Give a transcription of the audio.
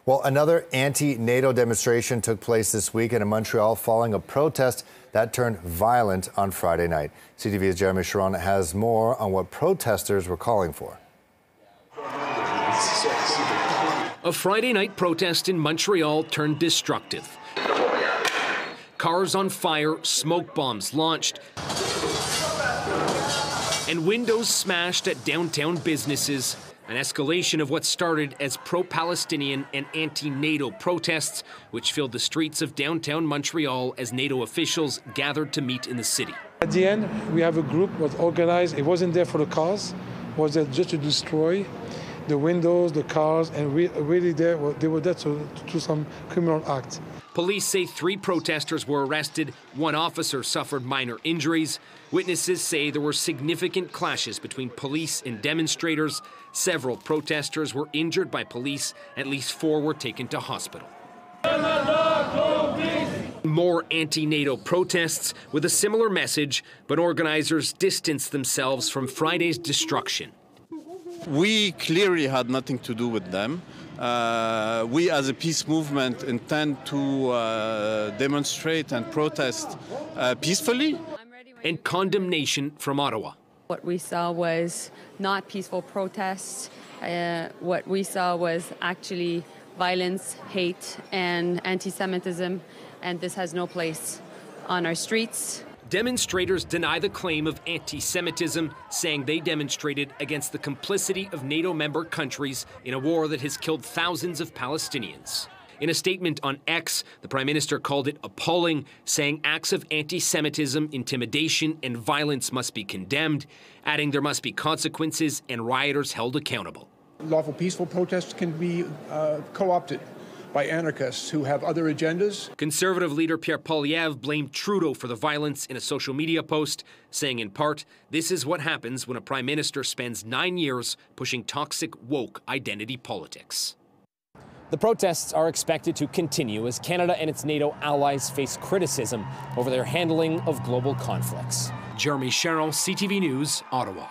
Well, another anti-NATO demonstration took place this week in Montreal following a protest that turned violent on Friday night. CTV's Jeremy Sharon has more on what protesters were calling for. A Friday night protest in Montreal turned destructive. Cars on fire, smoke bombs launched, and windows smashed at downtown businesses. An escalation of what started as pro-Palestinian and anti-NATO protests, which filled the streets of downtown Montreal as NATO officials gathered to meet in the city. At the end, we have a group that was organized. It wasn't there for the cause, it was there just to destroy the windows, the cars, and really they were there to do some criminal act. Police say 3 protesters were arrested. 1 officer suffered minor injuries. Witnesses say there were significant clashes between police and demonstrators. Several protesters were injured by police. At least 4 were taken to hospital. More anti-NATO protests with a similar message, but organizers distanced themselves from Friday's destruction. We clearly had nothing to do with them. We as a peace movement intend to demonstrate and protest peacefully. And condemnation from Ottawa. What we saw was not peaceful protests. What we saw was actually violence, hate, and anti-Semitism, and this has no place on our streets. Demonstrators deny the claim of anti-Semitism, saying they demonstrated against the complicity of NATO member countries in a war that has killed thousands of Palestinians. In a statement on X, the Prime Minister called it appalling, saying acts of anti-Semitism, intimidation, and violence must be condemned, adding there must be consequences and rioters held accountable. Lawful peaceful protests can be co-opted by anarchists who have other agendas. Conservative leader Pierre Poilievre blamed Trudeau for the violence in a social media post, saying in part, this is what happens when a Prime Minister spends 9 years pushing toxic woke identity politics. The protests are expected to continue as Canada and its NATO allies face criticism over their handling of global conflicts. Jeremy Sharon, CTV News, Ottawa.